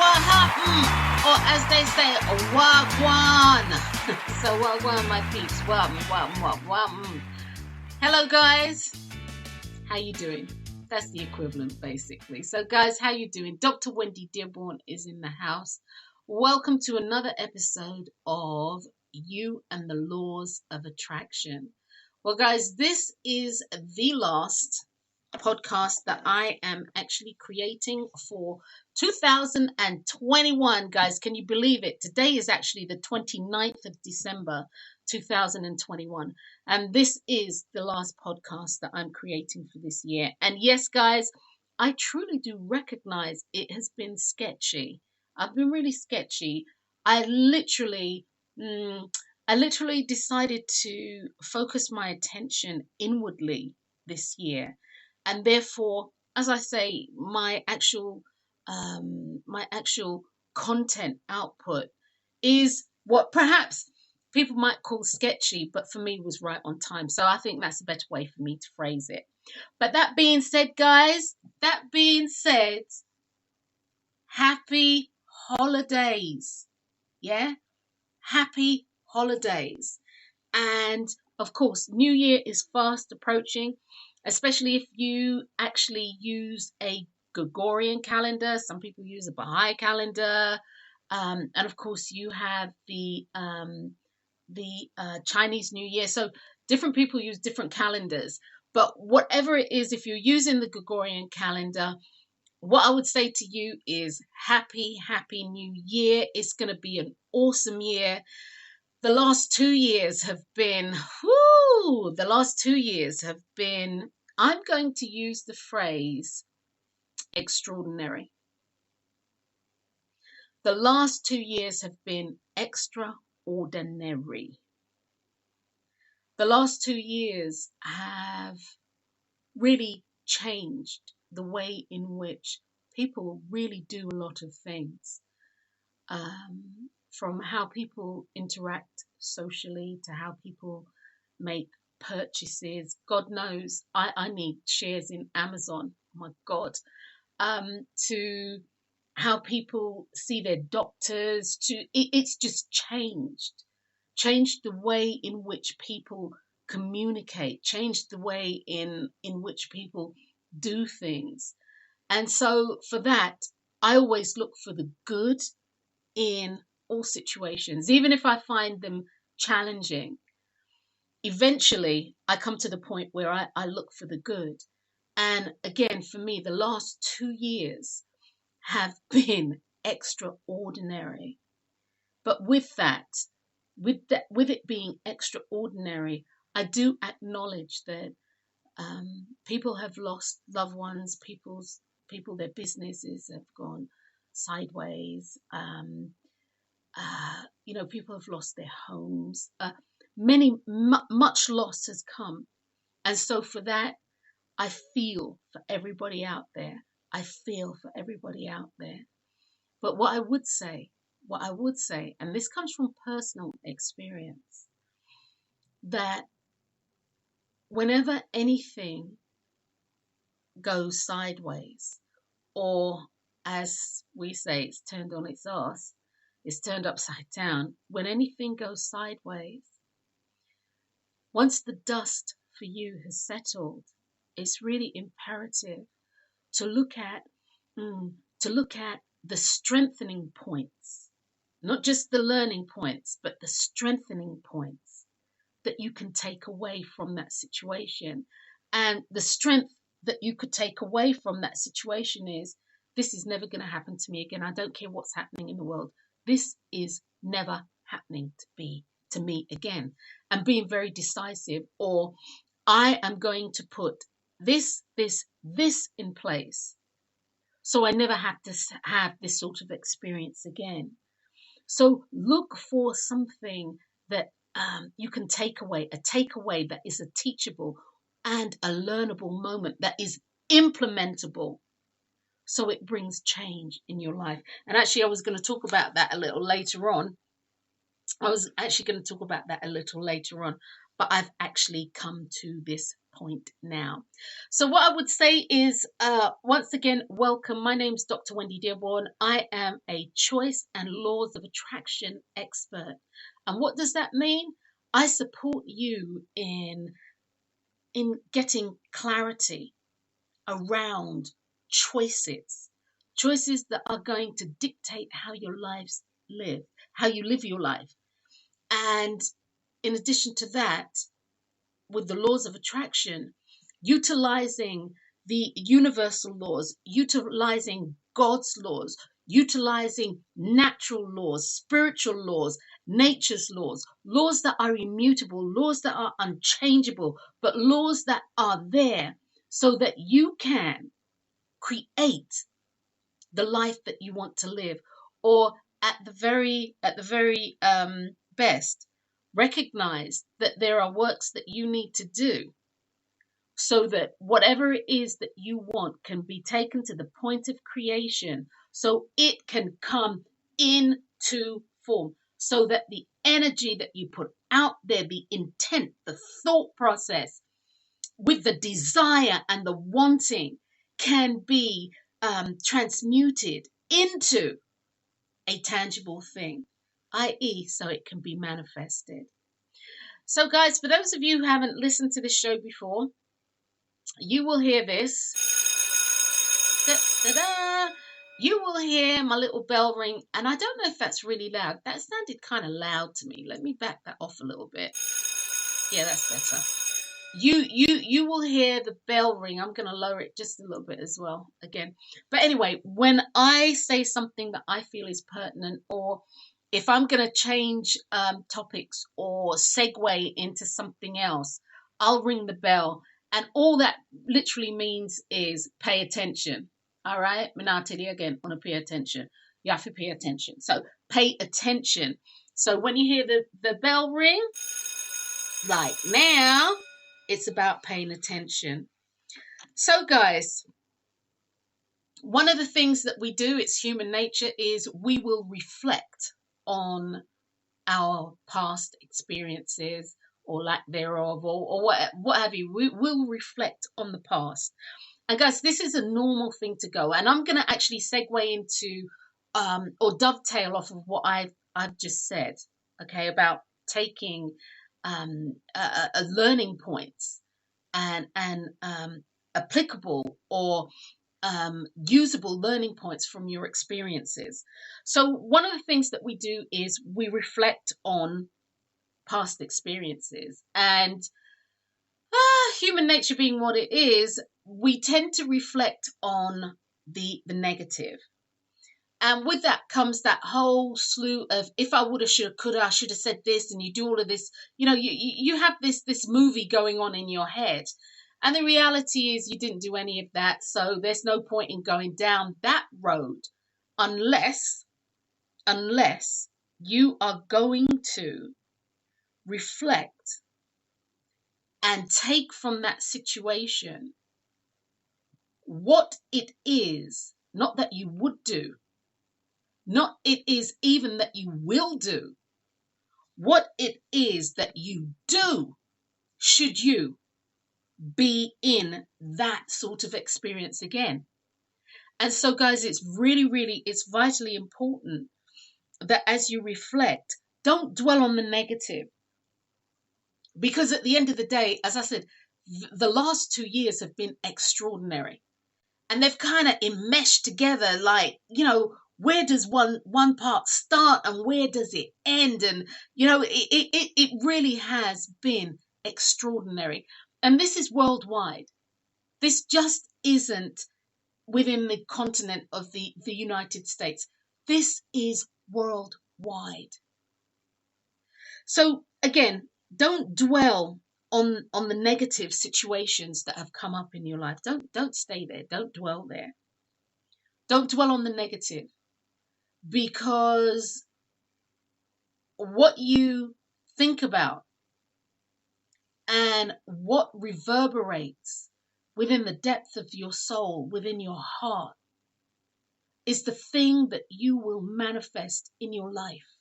what happened? Or as they say, wagwan. So wagwan, my peeps. Wagwan. Hello, guys. How you doing? That's the equivalent, basically. So, guys, how you doing? Dr. Drwendydearborne is in the house. Welcome to another episode of You and the Laws of Attraction. Well, guys, this is the last podcast that I am actually creating for 2021. Guys, can you believe it? Today is actually the 29th of December 2021, and this is the last podcast that I'm creating for this year. And yes, guys, I truly do recognize it has been sketchy. I've been really sketchy. I literally decided to focus my attention inwardly this year. And therefore, as I say, my actual content output is what perhaps people might call sketchy, but for me was right on time. So I think that's a better way for me to phrase it. But that being said, guys, happy holidays. Yeah? Happy holidays. And of course, New Year is fast approaching, especially if you actually use a Gregorian calendar. Some people use a Baha'i calendar. And of course, you have the Chinese New Year. So different people use different calendars. But whatever it is, if you're using the Gregorian calendar, what I would say to you is happy New Year. It's going to be an awesome year. The last 2 years have been, I'm going to use the phrase extraordinary. The last 2 years have been extraordinary. The last 2 years have really changed the way in which people really do a lot of things. From how people interact socially to how people make purchases. God knows I need shares in Amazon. Oh my God. To how people see their doctors. It's just changed the way in which people communicate, changed the way in which people do things. And so for that, I always look for the good in all situations, even if I find them challenging. Eventually, I come to the point where I look for the good. And again, for me, the last 2 years have been extraordinary. But with it being extraordinary, I do acknowledge that people have lost loved ones, their businesses have gone sideways. People have lost their homes. Much loss has come. And so for that, I feel for everybody out there. But what I would say, and this comes from personal experience, that whenever anything goes sideways, or as we say, it's turned on its arse, it's turned upside down. When anything goes sideways, once the dust for you has settled, it's really imperative to look at the strengthening points, not just the learning points, but the strengthening points that you can take away from that situation. And the strength that you could take away from that situation is, this is never going to happen to me again. I don't care what's happening in the world. This is never happening to me again. And being very decisive, or I am going to put this in place, so I never have to have this sort of experience again. So look for something that you can take away, a takeaway that is a teachable and a learnable moment that is implementable, so it brings change in your life. And actually, I was going to talk about that a little later on. but I've actually come to this point now. So what I would say is, once again, welcome. My name's Dr. Wendy Dearborne. I am a choice and laws of attraction expert. And what does that mean? I support you in getting clarity around choices that are going to dictate how your lives live, how you live your life. And in addition to that, with the laws of attraction, utilizing the universal laws, utilizing God's laws, utilizing natural laws, spiritual laws, nature's laws, laws that are immutable, laws that are unchangeable, but laws that are there so that you can create the life that you want to live, or at the very best, recognize that there are works that you need to do so that whatever it is that you want can be taken to the point of creation, so it can come into form, so that the energy that you put out there, the intent, the thought process, with the desire and the wanting, can be transmuted into a tangible thing, i.e., so it can be manifested. So, guys, for those of you who haven't listened to this show before, you will hear this. Da-da-da. You will hear my little bell ring, and I don't know if that's really loud. That sounded kind of loud to me. Let me back that off a little bit. Yeah, that's better. You will hear the bell ring. I'm going to lower it just a little bit as well again. But anyway, when I say something that I feel is pertinent, or if I'm going to change topics or segue into something else, I'll ring the bell. And all that literally means is pay attention. All right? Minatili again, want to pay attention. You have to pay attention. So pay attention. So when you hear the bell ring, like now, it's about paying attention. So, guys, one of the things that we do, it's human nature, is we will reflect on our past experiences or lack thereof, or what have you. We will reflect on the past. And guys, this is a normal thing to go. And I'm going to actually segue into or dovetail off of what I've just said, okay, about taking learning points and applicable or usable learning points from your experiences. So one of the things that we do is we reflect on past experiences, and human nature being what it is, we tend to reflect on the negative. And with that comes that whole slew of, if I woulda, shoulda, coulda, I should have said this, and you do all of this. You know, you have this movie going on in your head. And the reality is you didn't do any of that. So there's no point in going down that road unless you are going to reflect and take from that situation what it is, not that you would do, not it is even that you will do, what it is that you do should you be in that sort of experience again. And so, guys, it's it's vitally important that as you reflect, don't dwell on the negative. Because at the end of the day, as I said, the last 2 years have been extraordinary. And they've kind of enmeshed together, like, you know, where does one part start and where does it end? And, you know, it really has been extraordinary. And this is worldwide. This just isn't within the continent of the United States. This is worldwide. So again, don't dwell on the negative situations that have come up in your life. Don't stay there. Don't dwell there. Don't dwell on the negative, because what you think about and what reverberates within the depth of your soul, within your heart, is the thing that you will manifest in your life.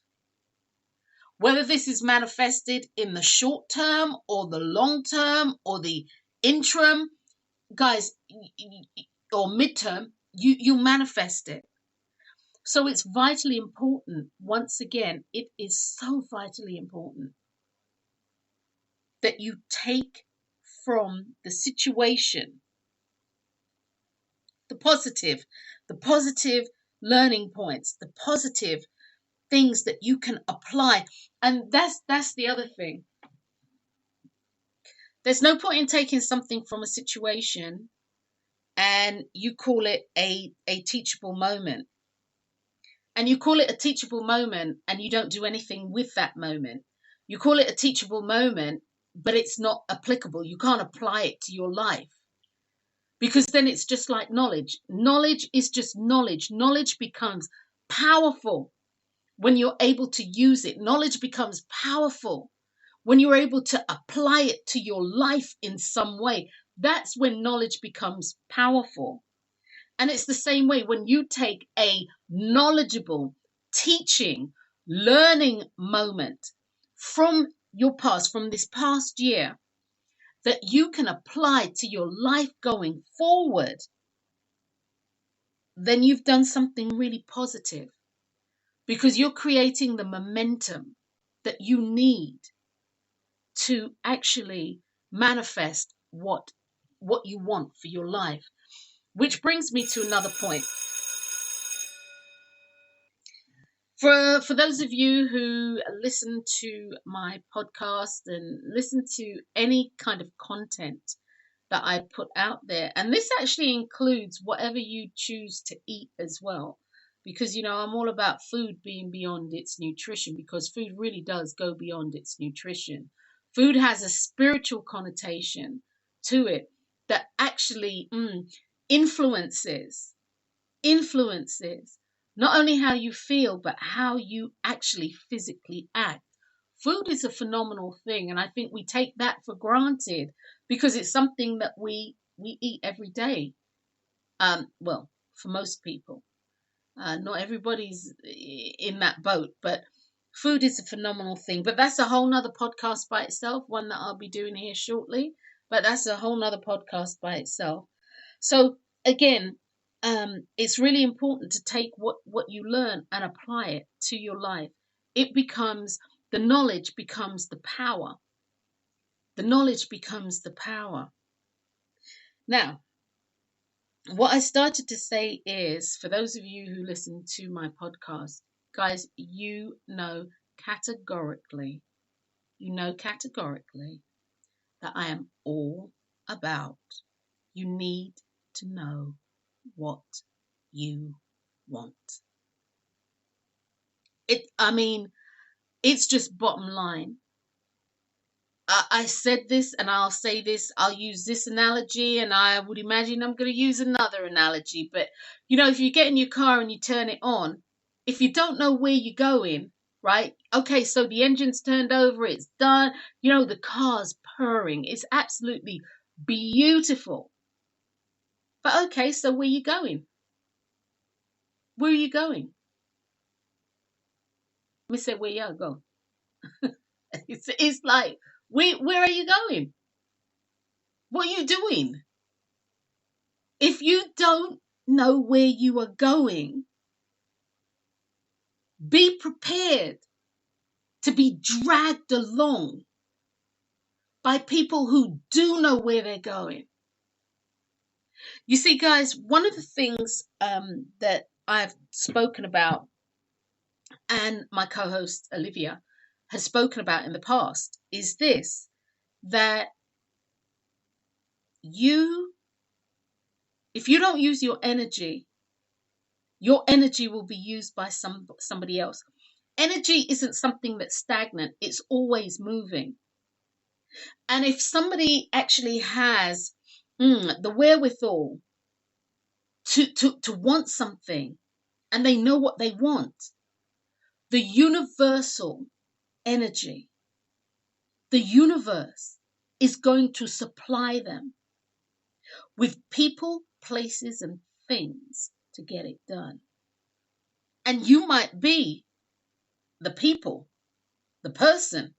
Whether this is manifested in the short term or the long term or the interim, guys, or midterm, you manifest it. So it's vitally important. Once again, it is so vitally important that you take from the situation the positive learning points, the positive things that you can apply. And that's the other thing. There's no point in taking something from a situation and you call it a teachable moment. And you call it a teachable moment and you don't do anything with that moment. You call it a teachable moment, but it's not applicable. You can't apply it to your life. Because then it's just like knowledge. Knowledge is just knowledge. Knowledge becomes powerful when you're able to use it. Knowledge becomes powerful when you're able to apply it to your life in some way. That's when knowledge becomes powerful. And it's the same way when you take a knowledgeable, teaching, learning moment from your past, from this past year, that you can apply to your life going forward, then you've done something really positive, because you're creating the momentum that you need to actually manifest what you want for your life. Which brings me to another point. For those of you who listen to my podcast and listen to any kind of content that I put out there, and this actually includes whatever you choose to eat as well, because I'm all about food being beyond its nutrition, because food really does go beyond its nutrition. Food has a spiritual connotation to it that actually influences not only how you feel, but how you actually physically act. Food is a phenomenal thing, and I think we take that for granted because it's something that we eat every day. Well, for most people, not everybody's in that boat, but food is a phenomenal thing. But that's a whole nother podcast by itself, one that I'll be doing here shortly. But that's a whole nother podcast by itself. So again, it's really important to take what you learn and apply it to your life. The knowledge becomes the power. The knowledge becomes the power. Now, what I started to say is, for those of you who listen to my podcast, guys, you know categorically that I am all about you need to know what you want. It's just bottom line. I said this and I'll say this, I'll use this analogy, and I would imagine I'm going to use another analogy. But, if you get in your car and you turn it on, if you don't know where you're going, right? Okay, so the engine's turned over, it's done, the car's purring. It's absolutely beautiful. But okay, so where you going? Where are you going? Let me say, where you go? It's like, where are you going? What are you doing? If you don't know where you are going, be prepared to be dragged along by people who do know where they're going. You see, guys, one of the things that I've spoken about, and my co-host Olivia has spoken about in the past, is this, that if you don't use your energy will be used by somebody else. Energy isn't something that's stagnant. It's always moving. And if somebody actually has the wherewithal to want something, and they know what they want, the universal energy, the universe is going to supply them with people, places, and things to get it done. And you might be the people, the person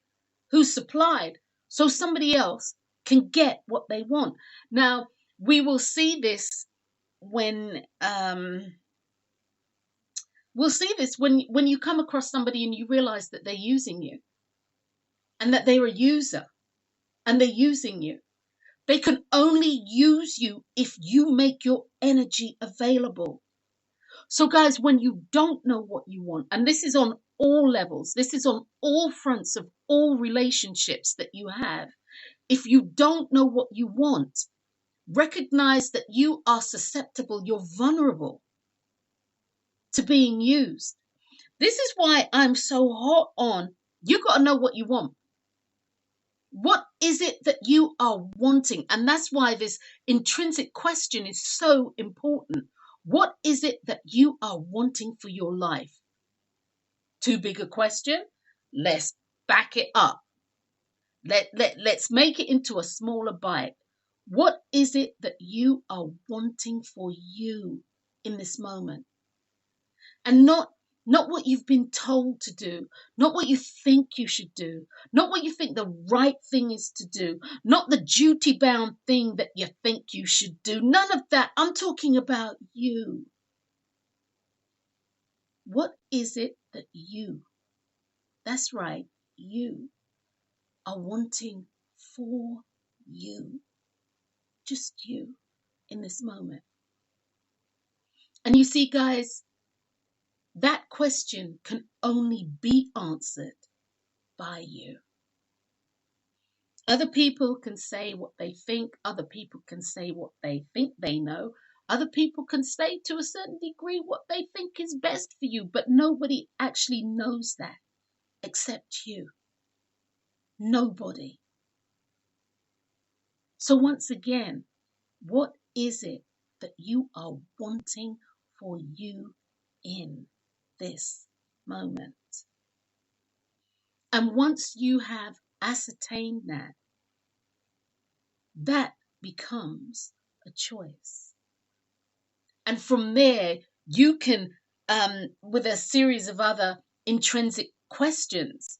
who supplied, so somebody else can get what they want. Now, we will see this when when you come across somebody and you realize that they're using you and that they're a user and they're using you. They can only use you if you make your energy available. So, guys, when you don't know what you want, and this is on all levels, this is on all fronts of all relationships that you have, if you don't know what you want, recognize that you are susceptible, you're vulnerable to being used. This is why I'm so hot on, you got to know what you want. What is it that you are wanting? And that's why this intrinsic question is so important. What is it that you are wanting for your life? Too big a question? Let's back it up. Let's make it into a smaller bite. What is it that you are wanting for you in this moment? And not what you've been told to do, not what you think you should do, not what you think the right thing is to do, not the duty-bound thing that you think you should do. None of that. I'm talking about you. What is it that you, that's right, you are wanting for you? Just you in this moment. And you see, guys, that question can only be answered by you. Other people can say what they think. Other people can say what they think they know. Other people can say to a certain degree what they think is best for you. But nobody actually knows that except you. Nobody. So once again, what is it that you are wanting for you in this moment? And once you have ascertained that, that becomes a choice. And from there, you can, with a series of other intrinsic questions,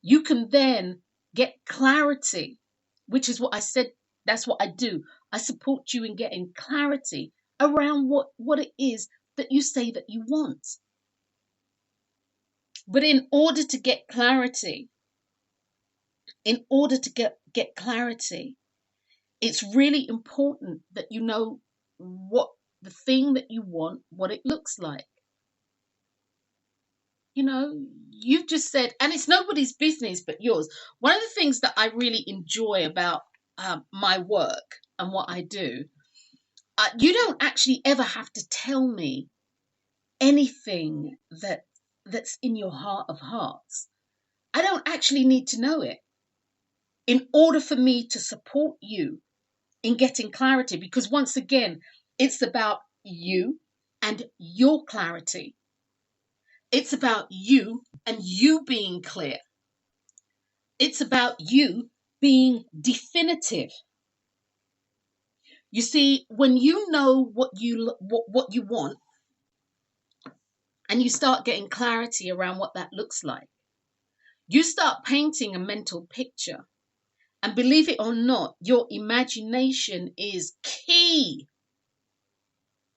you can then get clarity, which is what I said. That's what I do. I support you in getting clarity around what it is that you say that you want. But in order to get clarity, it's really important that you know what the thing that you want, what it looks like. You know, you've just said, and it's nobody's business but yours. One of the things that I really enjoy about my work and what I do, you don't actually ever have to tell me anything that's in your heart of hearts. I don't actually need to know it in order for me to support you in getting clarity, because once again, it's about you and your clarity. It's about you and you being clear. It's about you being definitive. You see, when you know what you want and you start getting clarity around what that looks like, you start painting a mental picture. And believe it or not, your imagination is key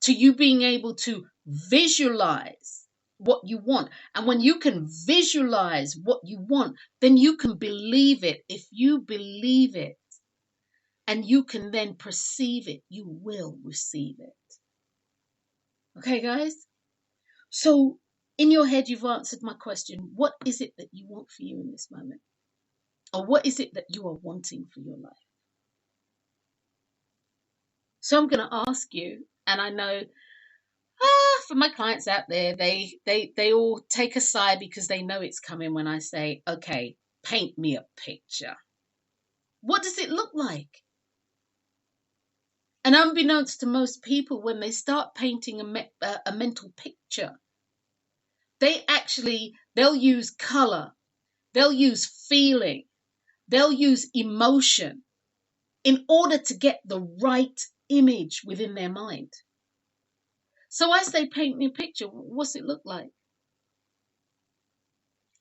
to you being able to visualize what you want. And when you can visualize what you want, then you can believe it. If you believe it and you can then perceive it, you will receive it. Okay, guys? So in your head, you've answered my question. What is it that you want for you in this moment? Or what is it that you are wanting for your life? So I'm going to ask you, and I know for my clients out there, they all take a sigh because they know it's coming when I say, okay, paint me a picture. What does it look like? And unbeknownst to most people, when they start painting a mental picture, they'll use color, they'll use feeling, they'll use emotion in order to get the right image within their mind. So I say, paint me a picture. What's it look like?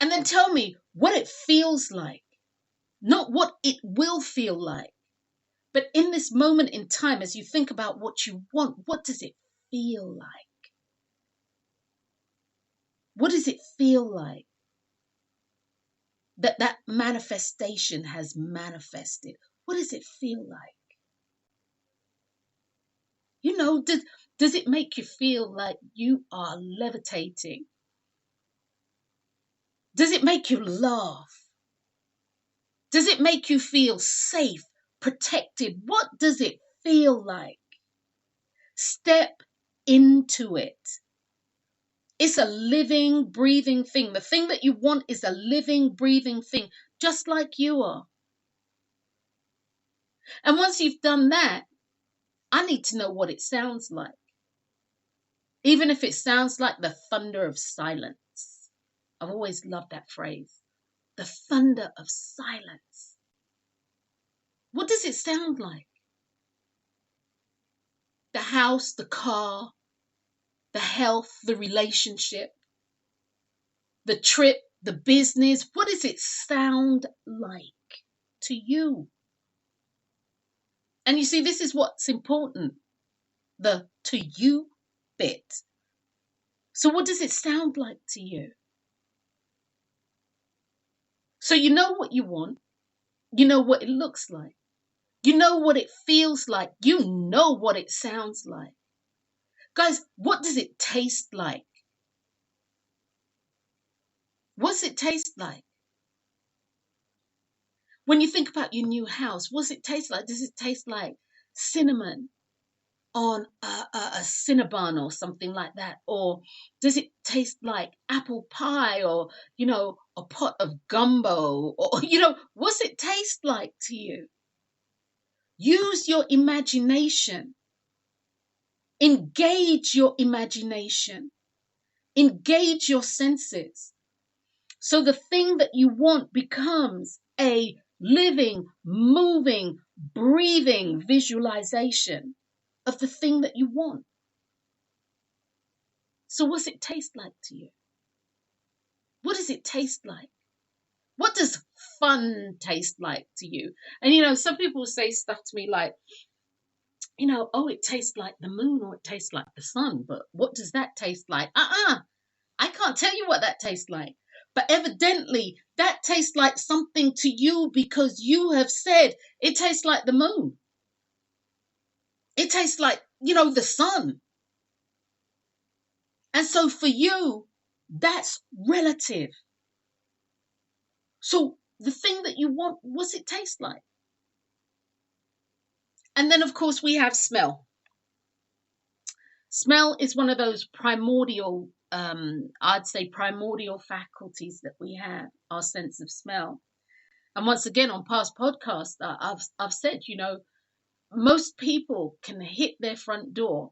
And then tell me what it feels like, not what it will feel like. But in this moment in time, as you think about what you want, what does it feel like? What does it feel like that manifestation has manifested? What does it feel like? You know, does it make you feel like you are levitating? Does it make you laugh? Does it make you feel safe, protected? What does it feel like? Step into it. It's a living, breathing thing. The thing that you want is a living, breathing thing, just like you are. And once you've done that, I need to know what it sounds like. Even if it sounds like the thunder of silence. I've always loved that phrase. The thunder of silence. What does it sound like? The house, the car, the health, the relationship, the trip, the business. What does it sound like to you? And you see, this is what's important, the to you bit. So what does it sound like to you? So you know what you want. You know what it looks like. You know what it feels like. You know what it sounds like. Guys, what does it taste like? What's it taste like? When you think about your new house, what's it taste like? Does it taste like cinnamon on a Cinnabon or something like that? Or does it taste like apple pie or, a pot of gumbo? Or, what's it taste like to you? Use your imagination. Engage your imagination. Engage your senses. So the thing that you want becomes a living, moving, breathing visualization of the thing that you want. So what's it taste like to you? What does it taste like? What does fun taste like to you? And some people say stuff to me like, oh, it tastes like the moon or it tastes like the sun, but what does that taste like? I can't tell you what that tastes like. But evidently, that tastes like something to you because you have said it tastes like the moon. It tastes like, the sun. And so for you, that's relative. So the thing that you want, what's it taste like? And then, of course, we have smell. Smell is one of those primordial, I'd say primordial faculties that we have, our sense of smell. And once again, on past podcasts, I've said, most people can hit their front door,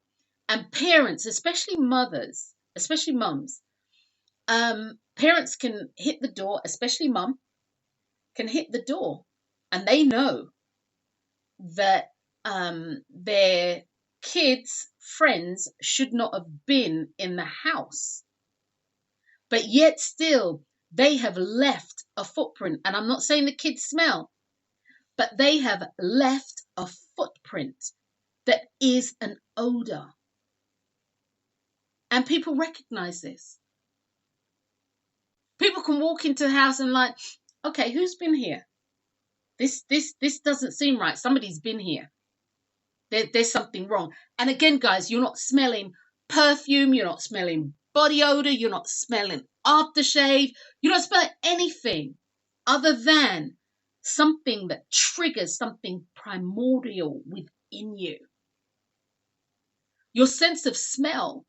and parents, especially mothers, especially mums, parents can hit the door, especially mum, can hit the door, and they know that their kids' friends should not have been in the house, but yet still they have left a footprint. And I'm not saying the kids smell, but they have left a footprint that is an odor. And people recognize this. People can walk into the house and like, okay, who's been here? This doesn't seem right. Somebody's been here. There's something wrong. And again, guys, you're not smelling perfume. You're not smelling body odor. You're not smelling aftershave. You're not smelling anything other than something that triggers something primordial within you. Your sense of smell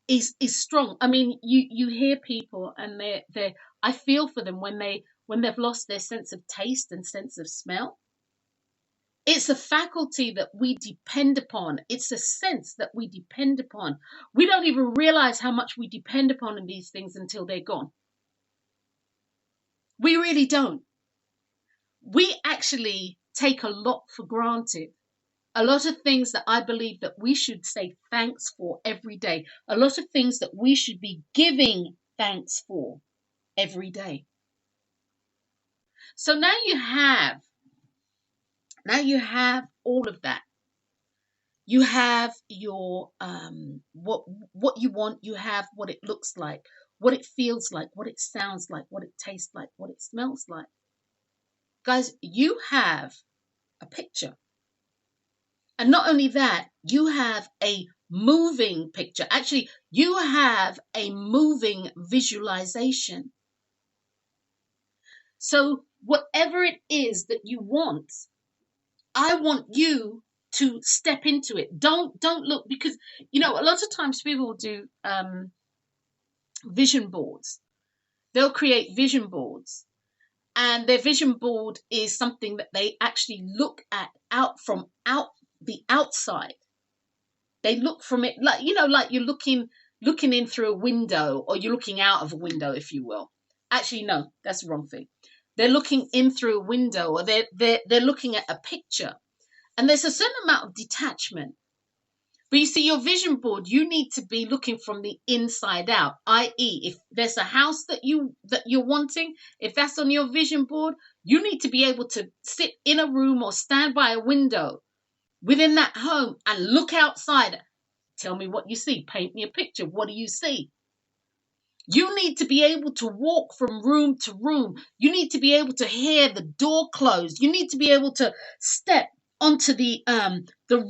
is strong. I mean, you hear people and they I feel for them when they've lost their sense of taste and sense of smell. It's a faculty that we depend upon. It's a sense that we depend upon. We don't even realize how much we depend upon these things until they're gone. We really don't. We actually take a lot for granted. A lot of things that I believe that we should say thanks for every day. A lot of things that we should be giving thanks for every day. So now you have all of that. You have your what you want, you have what it looks like, what it feels like, what it sounds like, what it tastes like, what it smells like. Guys, you have a picture. And not only that, you have a moving picture. Actually, you have a moving visualization. So whatever it is that you want, I want you to step into it. Don't look, because a lot of times people will do vision boards. They'll create vision boards, and their vision board is something that they actually look at from the outside. They look from it like like you're looking in through a window, or you're looking out of a window, if you will. Actually, no, that's the wrong thing. They're looking in through a window, or they're looking at a picture. And there's a certain amount of detachment. But you see, your vision board, you need to be looking from the inside out, i.e., if there's a house that you're wanting, if that's on your vision board, you need to be able to sit in a room or stand by a window within that home and look outside. Tell me what you see. Paint me a picture. What do you see? You need to be able to walk from room to room. You need to be able to hear the door close. You need to be able to step onto the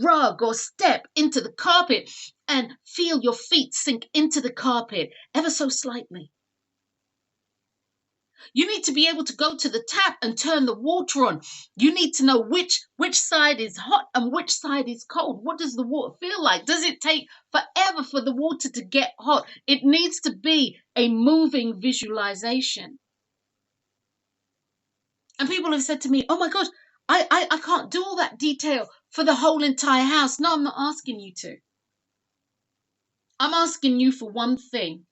rug, or step into the carpet and feel your feet sink into the carpet ever so slightly. You need to be able to go to the tap and turn the water on. You need to know which side is hot and which side is cold. What does the water feel like? Does it take forever for the water to get hot? It needs to be a moving visualization. And people have said to me, oh my God, I can't do all that detail for the whole entire house. No, I'm not asking you to. I'm asking you for one thing.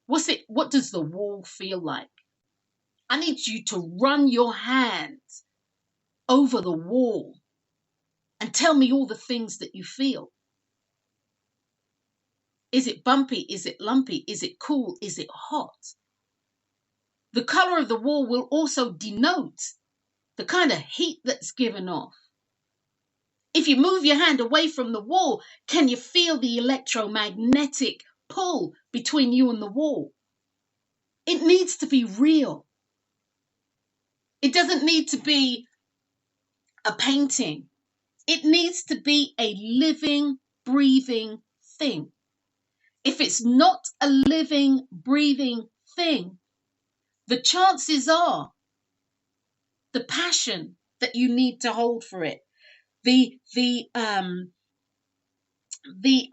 What does the wall feel like? I need you to run your hands over the wall and tell me all the things that you feel. Is it bumpy? Is it lumpy? Is it cool? Is it hot? The color of the wall will also denote the kind of heat that's given off. If you move your hand away from the wall, can you feel the electromagnetic pull between you and the wall? It needs to be real. It doesn't need to be a painting. It needs to be a living, breathing thing. If it's not a living, breathing thing, the chances are the passion that you need to hold for it, the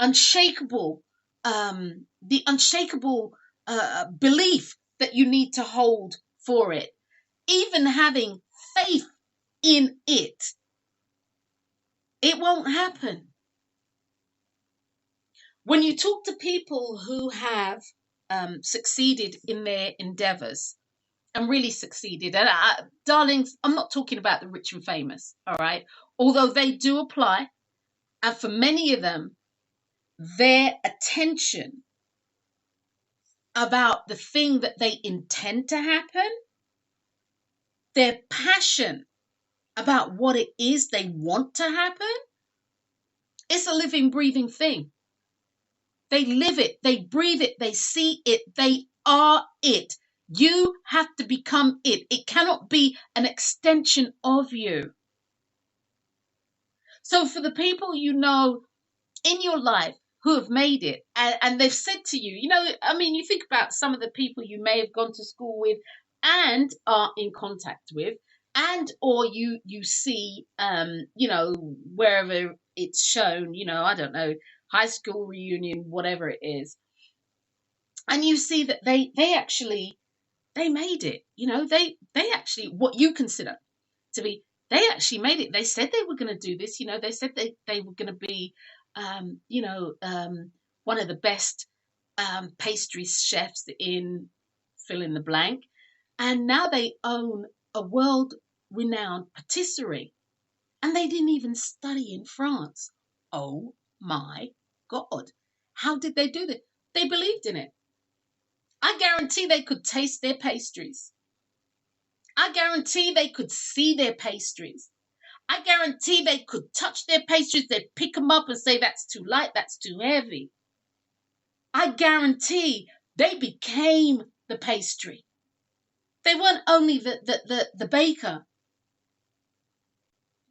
unshakable belief that you need to hold for it, even having faith in it, it won't happen. When you talk to people who have succeeded in their endeavors and really succeeded, and darlings, I'm not talking about the rich and famous, all right? Although they do apply, and for many of them, their attention about the thing that they intend to happen, their passion about what it is they want to happen, it's a living, breathing thing. They live it, they breathe it, they see it, they are it. You have to become it. It cannot be an extension of you. So for the people you know in your life who have made it, and they've said to you, you think about some of the people you may have gone to school with and are in contact with, and or you see, wherever it's shown, I don't know, high school reunion, whatever it is. And you see that they made it, they actually, what you consider to be, they actually made it. They said they were going to do this, they said they were going to be, one of the best pastry chefs in fill in the blank. And now they own a world-renowned patisserie. And they didn't even study in France. Oh my God. How did they do that? They believed in it. I guarantee they could taste their pastries. I guarantee they could see their pastries. I guarantee they could touch their pastries. They'd pick them up and say, that's too light, that's too heavy. I guarantee they became the pastry. They weren't only the baker.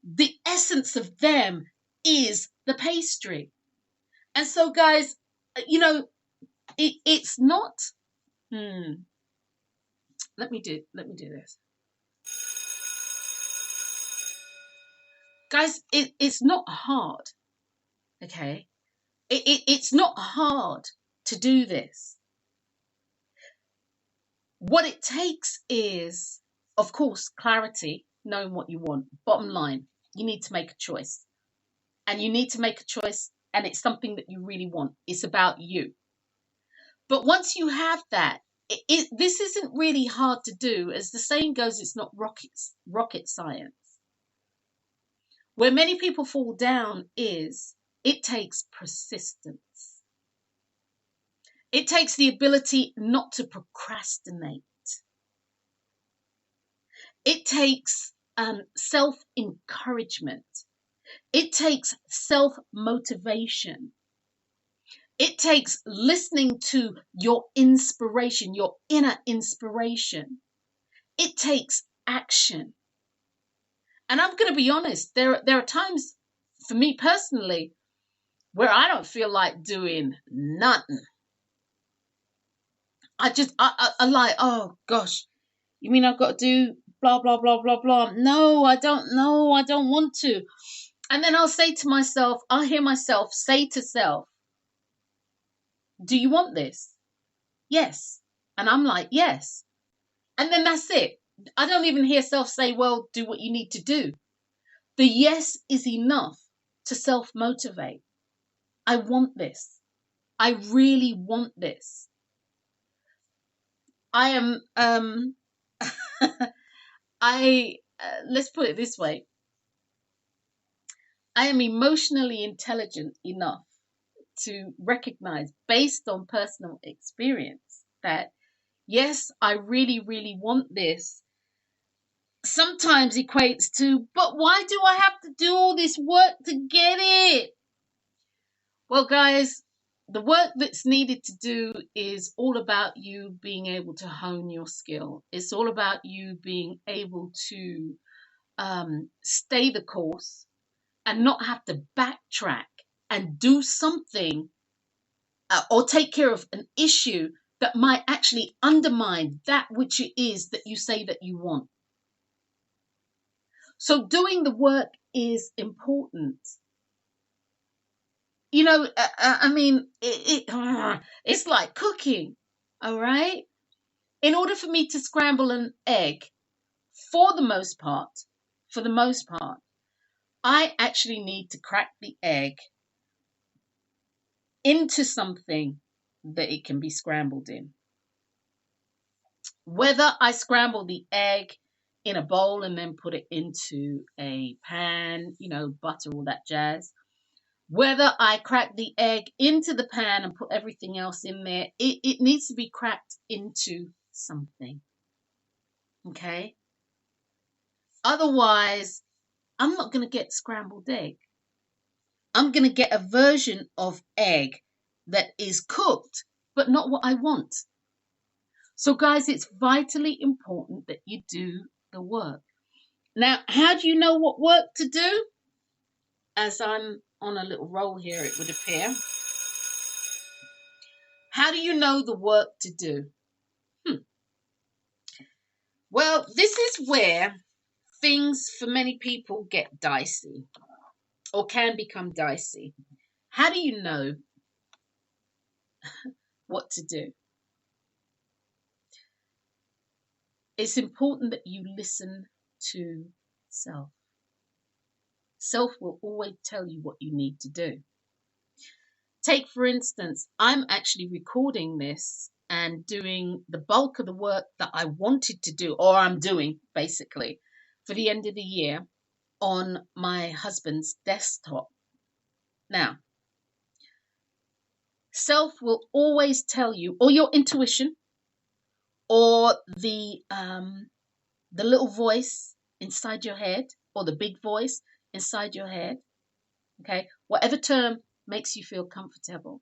The essence of them is the pastry. And so, guys, you know, it's not. Let me do this. Guys, it's not hard. Okay? It's not hard to do this. What it takes is, of course, clarity, knowing what you want. Bottom line, you need to make a choice. And you need to make a choice, and it's something that you really want. It's about you. But once you have that, this isn't really hard to do. As the saying goes, it's not rocket science. Where many people fall down is it takes persistence. It takes the ability not to procrastinate. It takes self-encouragement. It takes self-motivation. It takes listening to your inspiration, your inner inspiration. It takes action. And I'm going to be honest, there are times for me personally where I don't feel like doing nothing. I like, oh gosh, you mean I've got to do blah, blah, blah, blah, blah. No, I don't know. I don't want to. And then I'll say to myself, I'll hear myself say to self, do you want this? Yes. And I'm like, yes. And then that's it. I don't even hear self say, well, do what you need to do. The yes is enough to self-motivate. I want this. I really want this. I am, let's put it this way. I am emotionally intelligent enough to recognize, based on personal experience, that yes, I really, really want this. Sometimes equates to, but why do I have to do all this work to get it? Well, guys, the work that's needed to do is all about you being able to hone your skill. It's all about you being able to stay the course and not have to backtrack and do something or take care of an issue that might actually undermine that which it is that you say that you want. So doing the work is important. You know, I mean, it's like cooking, all right? In order for me to scramble an egg, for the most part, I actually need to crack the egg into something that it can be scrambled in. Whether I scramble the egg in a bowl and then put it into a pan, you know, butter, all that jazz. Whether I crack the egg into the pan and put everything else in there, it needs to be cracked into something. Okay? Otherwise, I'm not going to get scrambled egg. I'm going to get a version of egg that is cooked, but not what I want. So, guys, it's vitally important that you do the work. Now, how do you know what work to do? As I'm on a little roll here, it would appear. How do you know the work to do? Well, this is where things for many people get dicey or can become dicey. How do you know what to do? It's important that you listen to self. Self will always tell you what you need to do. Take, for instance, I'm actually recording this and doing the bulk of the work that I wanted to do, or I'm doing basically, for the end of the year on my husband's desktop. Now, self will always tell you, or your intuition, or the little voice inside your head, or the big voice inside your head. Okay, whatever term makes you feel comfortable.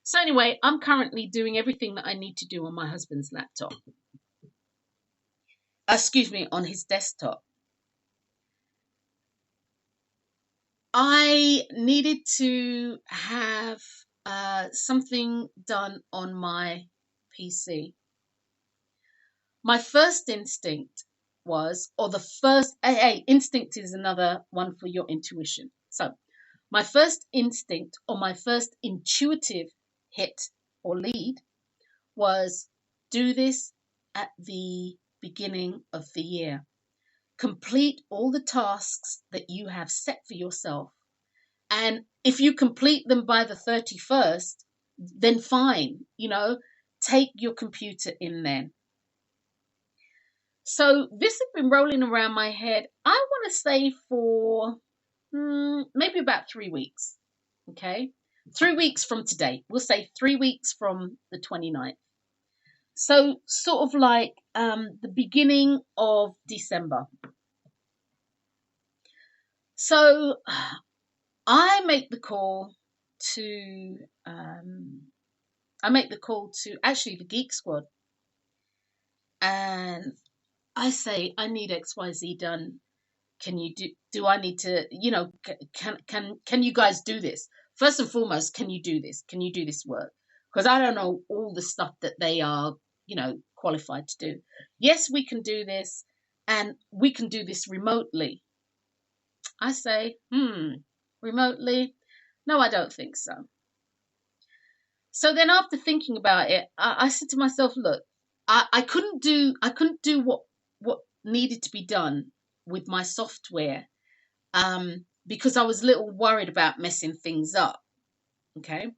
So anyway, I'm currently doing everything that I need to do on my husband's laptop. Excuse me, on his desktop. I needed to have something done on my PC. My first instinct was, or the first, hey, instinct is another one for your intuition. So, my first instinct, or my first intuitive hit or lead, was do this at the beginning of the year. Complete all the tasks that you have set for yourself. And if you complete them by the 31st, then fine, take your computer in then. So this has been rolling around my head, I want to say for maybe about 3 weeks. Okay. 3 weeks from today. We'll say 3 weeks from the 29th. So sort of like the beginning of December. So I make the call to actually the Geek Squad, and I say I need XYZ done. Can you do I need to, can you guys do this? First and foremost, can you do this? Can you do this work? Because I don't know all the stuff that they are, qualified to do. Yes, we can do this, and we can do this remotely. I say, remotely? No, I don't think so. So then after thinking about it, I said to myself, look, I couldn't do what needed to be done with my software, because I was a little worried about messing things up. Okay.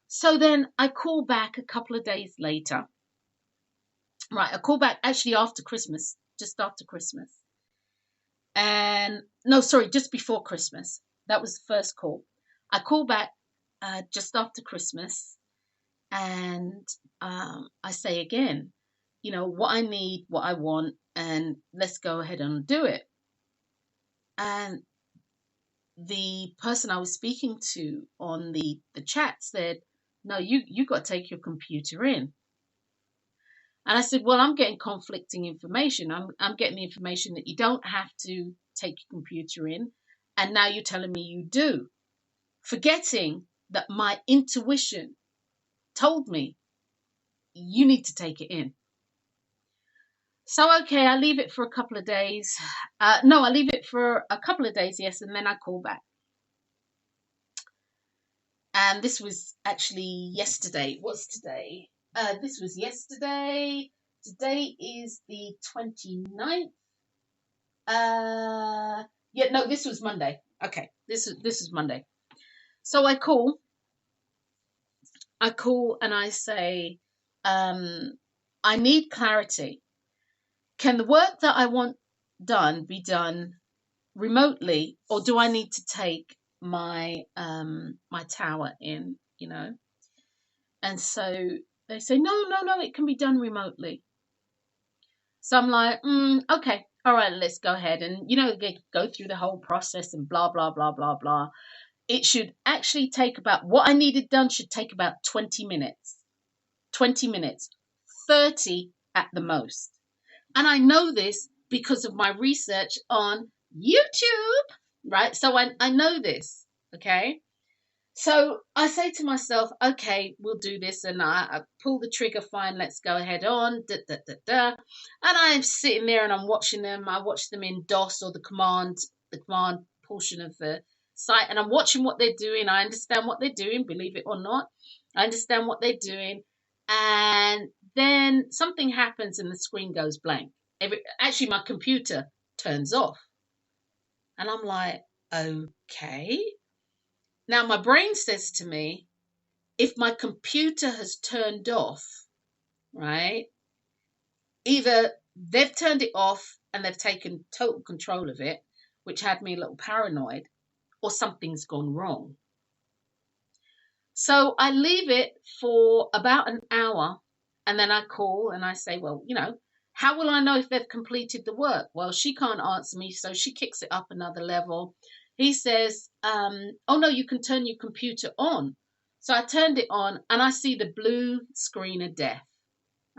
So then I call back a couple of days later. Right. I call back actually after Christmas, just after Christmas. And no, sorry, just before Christmas. That was the first call. I call back just after Christmas, and I say again, what I need, what I want, and let's go ahead and do it. And the person I was speaking to on the chat said, no, you got to take your computer in. And I said, well, I'm getting conflicting information. I'm getting the information that you don't have to take your computer in, and now you're telling me you do, forgetting that my intuition told me you need to take it in. So, okay, I leave it for a couple of days. No, I leave it for a couple of days, yes, and then I call back. And this was actually yesterday. What's today? This was yesterday. Today is the 29th. Yeah, no, this was Monday. Okay, this is Monday. So I call and I say, I need clarity. Can the work that I want done be done remotely, or do I need to take my my tower in, And so they say, no, it can be done remotely. So I'm like, okay, all right, let's go ahead and, go through the whole process and blah, blah, blah, blah, blah. It should actually take about, what I needed done should take about 20 minutes. 20 minutes. 30 at the most. And I know this because of my research on YouTube, right? So I know this, okay? So I say to myself, okay, we'll do this. And I pull the trigger, fine, let's go ahead on. And I'm sitting there and I'm watching them. I watch them in DOS, or the command portion of the site. And I'm watching what they're doing. I understand what they're doing, believe it or not. I understand what they're doing. And then something happens and the screen goes blank. Actually, my computer turns off. And I'm like, okay. Now, my brain says to me, if my computer has turned off, right, either they've turned it off and they've taken total control of it, which had me a little paranoid, or something's gone wrong. So I leave it for about an hour, And then I call and I say, well, how will I know if they've completed the work? Well, she can't answer me, so she kicks it up another level. He says, oh no, you can turn your computer on. So I turned it on and I see the blue screen of death.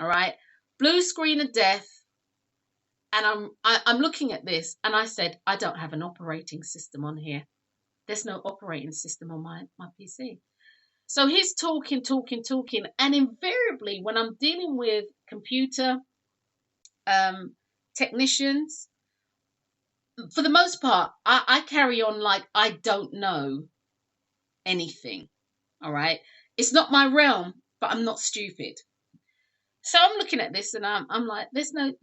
All right. Blue screen of death. And I'm looking at this and I said, I don't have an operating system on here. There's no operating system on my PC. So he's talking. And invariably, when I'm dealing with computer technicians, for the most part, I carry on like I don't know anything. All right. It's not my realm, but I'm not stupid. So I'm looking at this and I'm like, there's no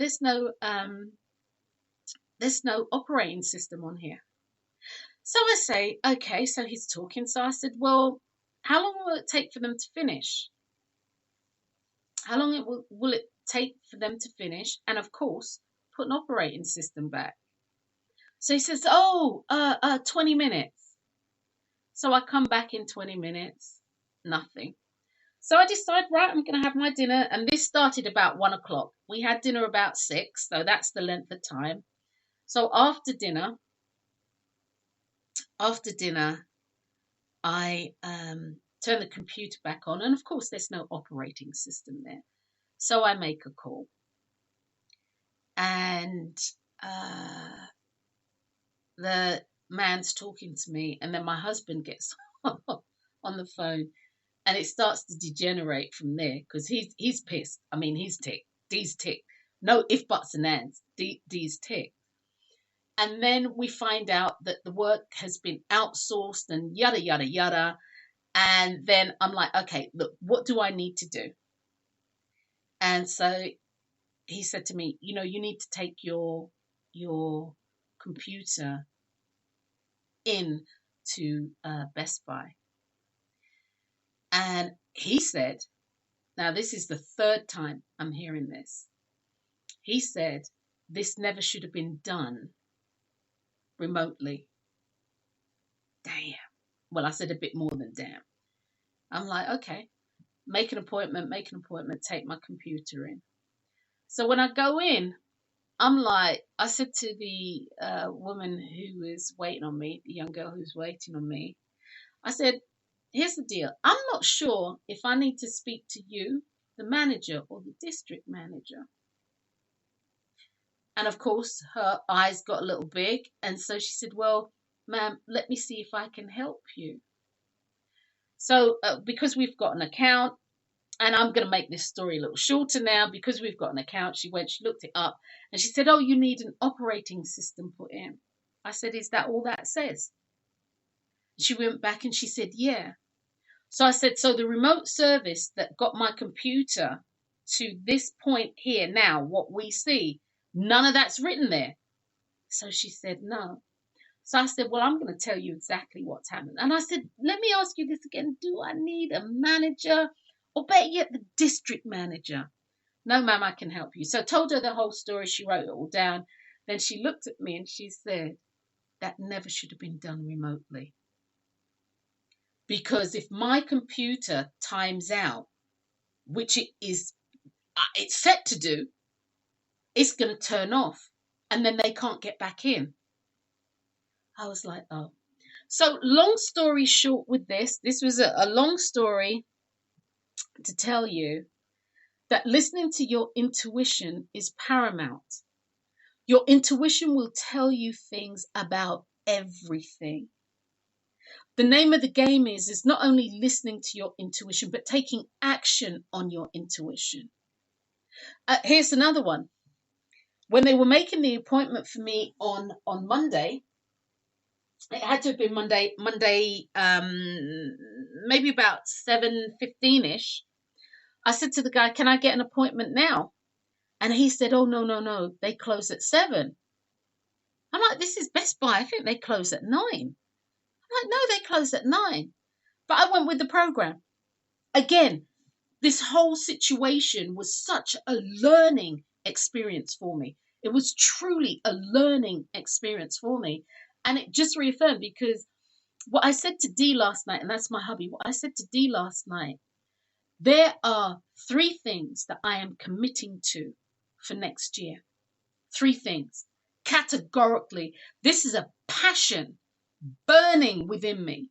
operating system on here. So I say, okay, so he's talking. So I said, well, how long will it take for them to finish? How long will it take for them to finish? And of course, put an operating system back. So he says, 20 minutes. So I come back in 20 minutes, nothing. So I decide, right, I'm going to have my dinner. And this started about 1 o'clock. We had dinner about 6, so that's the length of time. So after dinner, I turn the computer back on. And of course, there's no operating system there. So I make a call. And the man's talking to me. And then my husband gets on the phone. And it starts to degenerate from there because he's pissed. I mean, he's ticked. D's ticked. No if, buts, and ands. D's ticked. And then we find out that the work has been outsourced and yada, yada, yada. And then I'm like, okay, look, what do I need to do? And so he said to me, you need to take your computer in to Best Buy. And he said, now this is the third time I'm hearing this. He said, this never should have been done remotely. Damn. Well, I said a bit more than damn. I'm like, okay, make an appointment, take my computer in. So when I go in, I'm like, I said to the woman who was waiting on me, the young girl who's waiting on me, I said, here's the deal. I'm not sure if I need to speak to you, the manager, or the district manager. And of course, her eyes got a little big. And so she said, well, ma'am, let me see if I can help you. So because we've got an account, and I'm going to make this story a little shorter now, because we've got an account, she looked it up, and she said, oh, you need an operating system put in. I said, is that all that says? She went back and she said, yeah. So I said, so the remote service that got my computer to this point here now, what we see, none of that's written there. So she said, no. So I said, well, I'm going to tell you exactly what's happened. And I said, let me ask you this again. Do I need a manager, or better yet, the district manager? No, ma'am, I can help you. So I told her the whole story. She wrote it all down. Then she looked at me and she said, that never should have been done remotely. Because if my computer times out, which it's set to do, it's going to turn off, and then they can't get back in. I was like, oh. So long story short with this was a long story to tell you that listening to your intuition is paramount. Your intuition will tell you things about everything. The name of the game is not only listening to your intuition, but taking action on your intuition. Here's another one. When they were making the appointment for me on Monday, it had to have been Monday, maybe about 7:15ish. I said to the guy, can I get an appointment now? And he said, oh, no, they close at 7. I'm like, this is Best Buy. I think they close at 9. I'm like, no, they close at 9. But I went with the program. Again, this whole situation was such a learning experience for me. It was truly a learning experience for me. And it just reaffirmed, because what I said to Dee last night, and that's my hubby, what I said to Dee last night, There are 3 things that I am committing to for next year. 3 things. Categorically, this is a passion burning within me.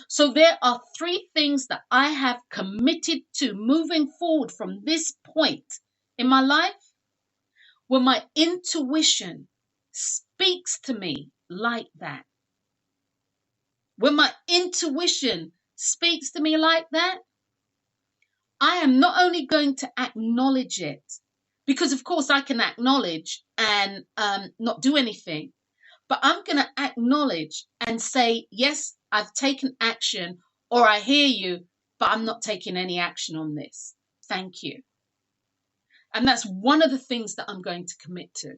So there are 3 things that I have committed to moving forward from this point in my life. When my intuition speaks to me like that, when my intuition speaks to me like that, I am not only going to acknowledge it, because of course I can acknowledge and not do anything, but I'm going to acknowledge and say, yes, I've taken action, or I hear you, but I'm not taking any action on this. Thank you. And that's one of the things that I'm going to commit to.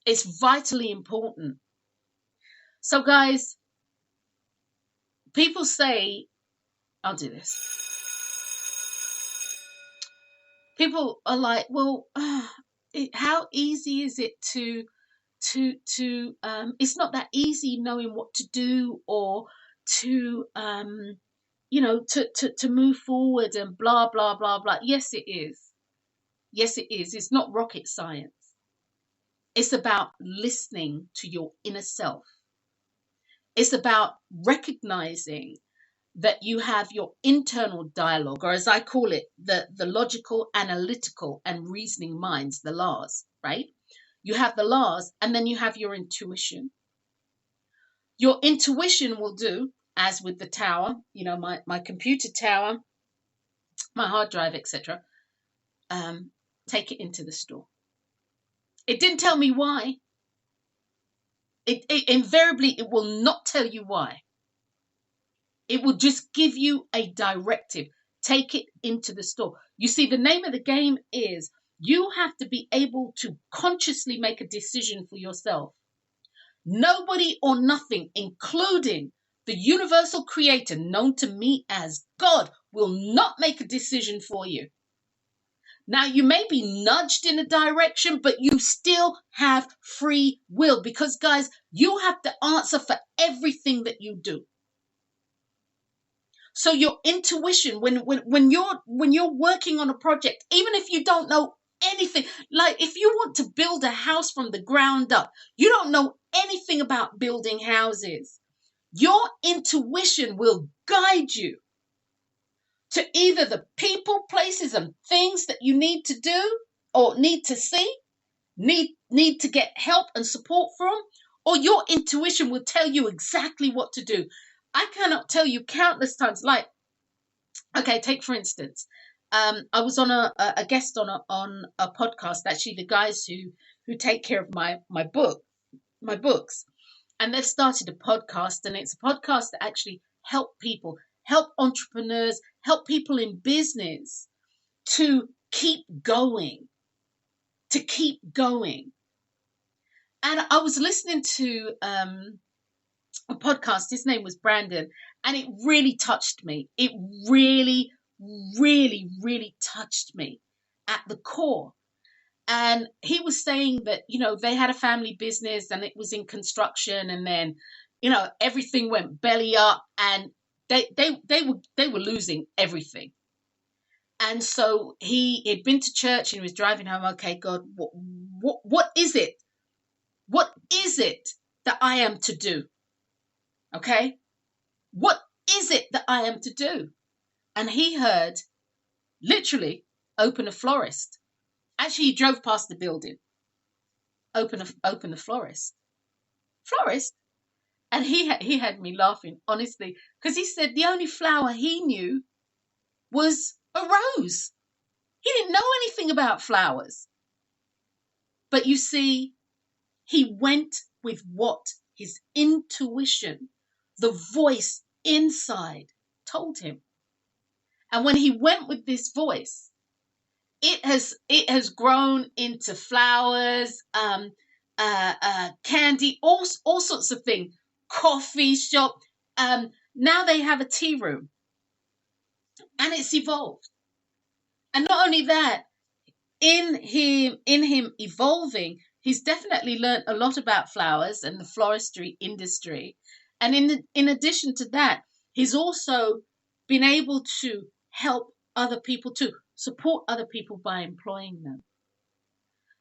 It's vitally important. So guys, people say, I'll do this. People are like, well, how easy is it to it's not that easy knowing what to do, or to to move forward and blah blah blah blah. Yes it is. It's not rocket science. It's about listening to your inner self. It's about recognizing that you have your internal dialogue, or as I call it, the logical, analytical and reasoning minds, the La's, right? You have the La's, and then you have your intuition. Your intuition will do, as with the tower, my computer tower, my hard drive, etc. Take it into the store. It didn't tell me why. It invariably, it will not tell you why. It will just give you a directive. Take it into the store. You see, the name of the game is you have to be able to consciously make a decision for yourself. Nobody or nothing, including the universal creator known to me as God, will not make a decision for you. Now, you may be nudged in a direction, but you still have free will, because, guys, you have to answer for everything that you do. So your intuition, when you're working on a project, even if you don't know anything, like if you want to build a house from the ground up, you don't know anything about building houses, your intuition will guide you to either the people, places, and things that you need to do, or need to see, need to get help and support from, or your intuition will tell you exactly what to do. I cannot tell you countless times, like, okay, take for instance, I was on a guest on a podcast, actually the guys who take care of my books, and they've started a podcast, and it's a podcast that actually help people, help entrepreneurs, help people in business to keep going. And I was listening to a podcast, his name was Brandon, and it really touched me. It really, really, really touched me at the core. And he was saying that, they had a family business and it was in construction, and then, everything went belly up, and they were losing everything. And so he'd been to church and he was driving home. Okay, God, what is it? What is it that I am to do? Okay, what is it that I am to do? And he heard, literally, open a florist. Actually, he drove past the building. Open a florist. Florist? And he had me laughing, honestly, because he said the only flower he knew was a rose. He didn't know anything about flowers. But you see, he went with what his intuition, the voice inside, told him. And when he went with this voice, it has grown into flowers, candy, all sorts of things, coffee shop. Now they have a tea room, and it's evolved. And not only that, in him evolving, he's definitely learned a lot about flowers and the floristry industry. And in addition to that, he's also been able to help other people too. Support other people by employing them.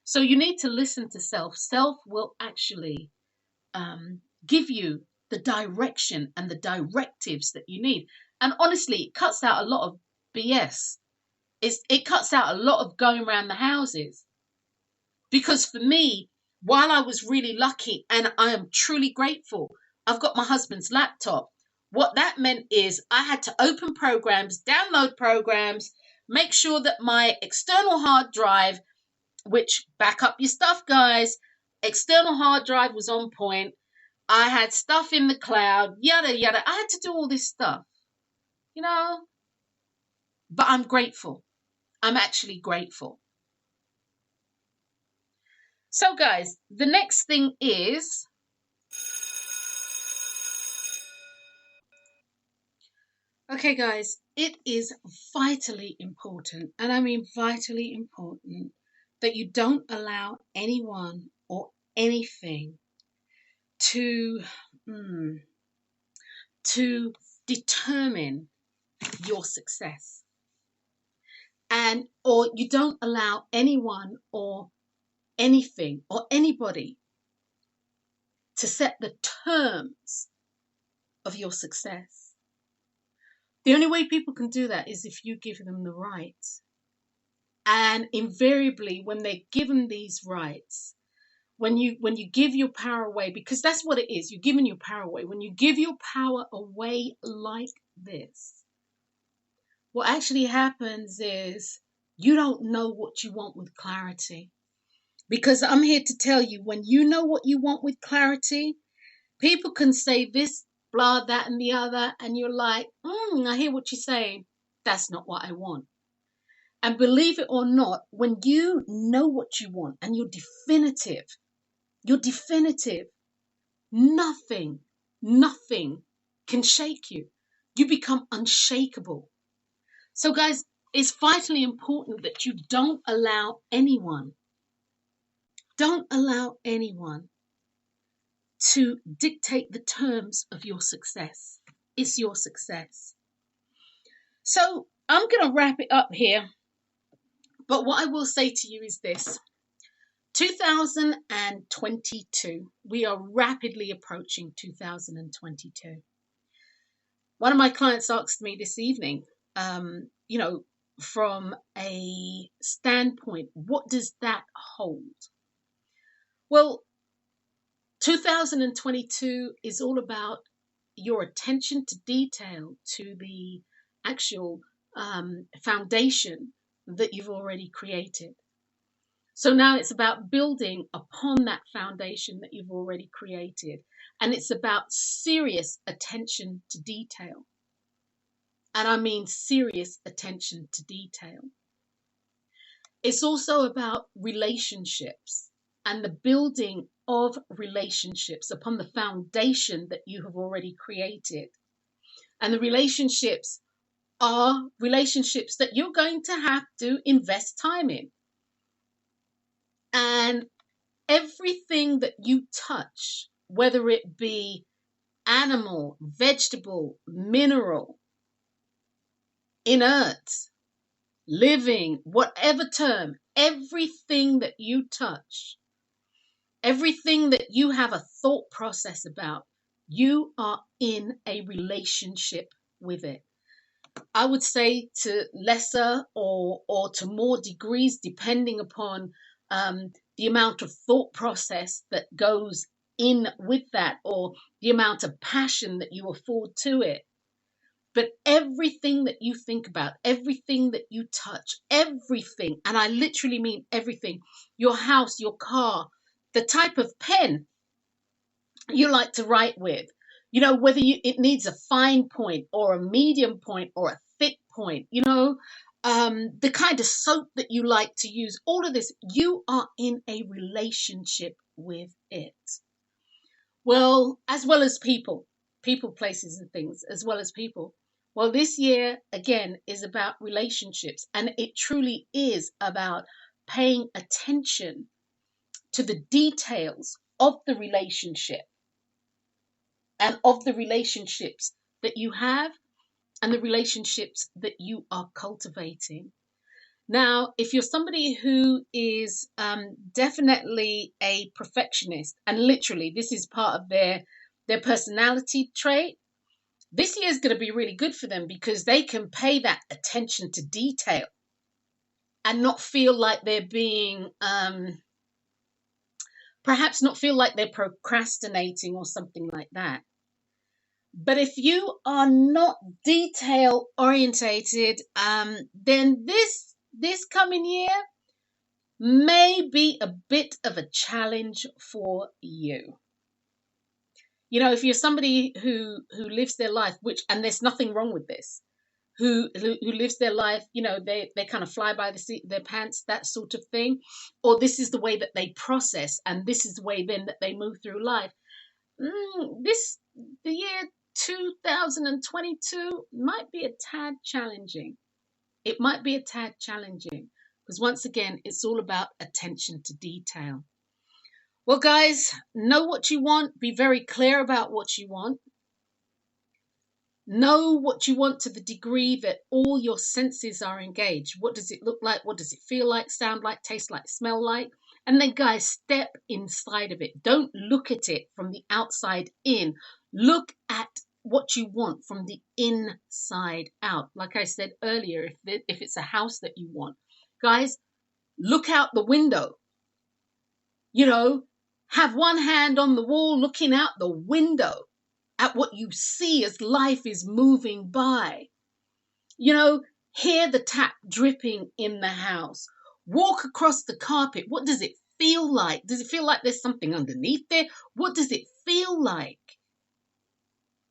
So you need to listen to self. Self will actually give you the direction and the directives that you need. And honestly, it cuts out a lot of BS. It cuts out a lot of going around the houses. Because for me, while I was really lucky and I am truly grateful, I've got my husband's laptop. What that meant is I had to open programs, download programs, make sure that my external hard drive, which back up your stuff, guys, external hard drive was on point. I had stuff in the cloud, yada, yada. I had to do all this stuff, you know, but I'm grateful. I'm actually grateful. So, guys, the next thing is, okay, guys, it is vitally important, and I mean vitally important, that you don't allow anyone or anything to determine your success, and or you don't allow anyone or anything or anybody to set the terms of your success. The only way people can do that is if you give them the rights. And invariably, when they're given these rights, when you give your power away, because that's what it is, you're giving your power away. When you give your power away like this, what actually happens is you don't know what you want with clarity. Because I'm here to tell you, when you know what you want with clarity, people can say this, blah, that, and the other, and you're like, I hear what you're saying. That's not what I want. And believe it or not, when you know what you want and you're definitive, nothing can shake you. You become unshakable. So, guys, it's vitally important that you don't allow anyone to dictate the terms of your success. It's your success. So I'm going to wrap it up here. But what I will say to you is this. 2022. We are rapidly approaching 2022. One of my clients asked me this evening, from a standpoint, what does that hold? Well, 2022 is all about your attention to detail, to the actual foundation that you've already created. So now it's about building upon that foundation that you've already created. And it's about serious attention to detail. And I mean serious attention to detail. It's also about relationships and the building of relationships upon the foundation that you have already created. And the relationships are relationships that you're going to have to invest time in. And everything that you touch, whether it be animal, vegetable, mineral, inert, living, whatever term, everything that you touch, everything that you have a thought process about, you are in a relationship with it. I would say to lesser or to more degrees, depending upon the amount of thought process that goes in with that, or the amount of passion that you afford to it. But everything that you think about, everything that you touch, everything, and I literally mean everything, your house, your car, the type of pen you like to write with, whether it needs a fine point or a medium point or a thick point, the kind of soap that you like to use, all of this, you are in a relationship with it. Well, as well as people, places and things, as well as people. Well, this year, again, is about relationships, and it truly is about paying attention to the details of the relationship and of the relationships that you have and the relationships that you are cultivating. Now, if you're somebody who is definitely a perfectionist, and literally this is part of their personality trait, this year is going to be really good for them because they can pay that attention to detail and not feel like they're being, perhaps not feel like they're procrastinating or something like that. But if you are not detail orientated, then this coming year may be a bit of a challenge for you. You know, if you're somebody who lives their life, which, and there's nothing wrong with this, who lives their life, you know, they kind of fly by the seat of their pants, that sort of thing, or this is the way that they process, and this is the way then that they move through life. The year 2022 might be a tad challenging. It might be a tad challenging because once again, it's all about attention to detail. Well, guys, know what you want. Be very clear about what you want. Know what you want to the degree that all your senses are engaged. What does it look like? What does it feel like, sound like, taste like, smell like? And then, guys, step inside of it. Don't look at it from the outside in. Look at what you want from the inside out. Like I said earlier, if it's a house that you want, guys, look out the window. You know, have one hand on the wall looking out the window at what you see as life is moving by. You know, hear the tap dripping in the house. Walk across the carpet. What does it feel like? Does it feel like there's something underneath there? What does it feel like?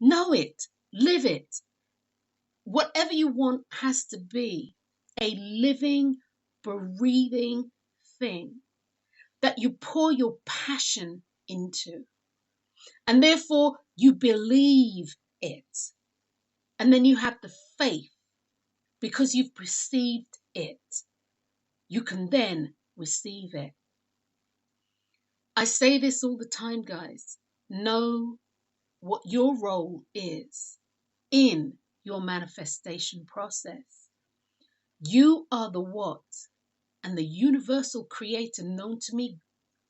Know it. Live it. Whatever you want has to be a living, breathing thing that you pour your passion into. And therefore, you believe it. And then you have the faith because you've perceived it. You can then receive it. I say this all the time, guys. Know what your role is in your manifestation process. You are the what, and the universal creator known to me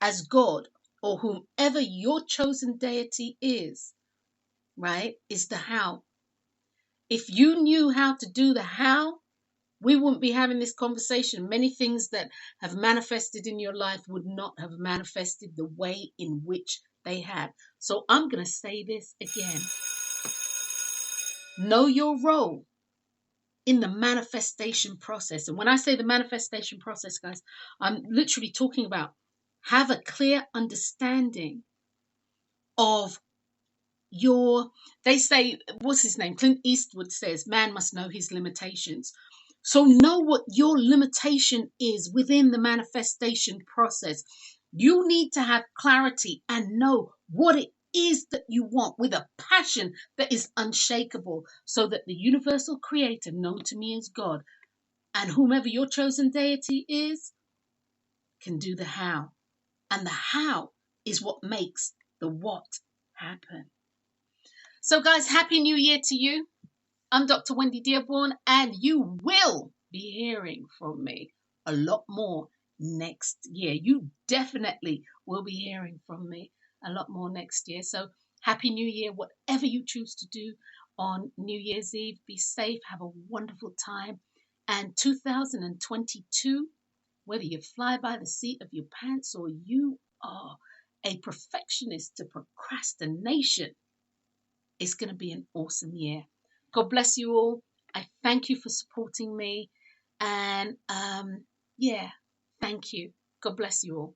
as God, or whomever your chosen deity is, right, is the how. If you knew how to do the how, we wouldn't be having this conversation. Many things that have manifested in your life would not have manifested the way in which they have. So I'm going to say this again. Know your role in the manifestation process. And when I say the manifestation process, guys, I'm literally talking about have a clear understanding of they say, what's his name? Clint Eastwood says, man must know his limitations. So know what your limitation is within the manifestation process. You need to have clarity and know what it is that you want with a passion that is unshakable, so that the universal creator known to me as God and whomever your chosen deity is can do the how. And the how is what makes the what happen. So guys, Happy New Year to you. I'm Dr. Wendy Dearborne, and you will be hearing from me a lot more next year. You definitely will be hearing from me a lot more next year. So Happy New Year, whatever you choose to do on New Year's Eve. Be safe, have a wonderful time. And 2022, whether you fly by the seat of your pants or you are a perfectionist to procrastination, it's going to be an awesome year. God bless you all. I thank you for supporting me. And thank you. God bless you all.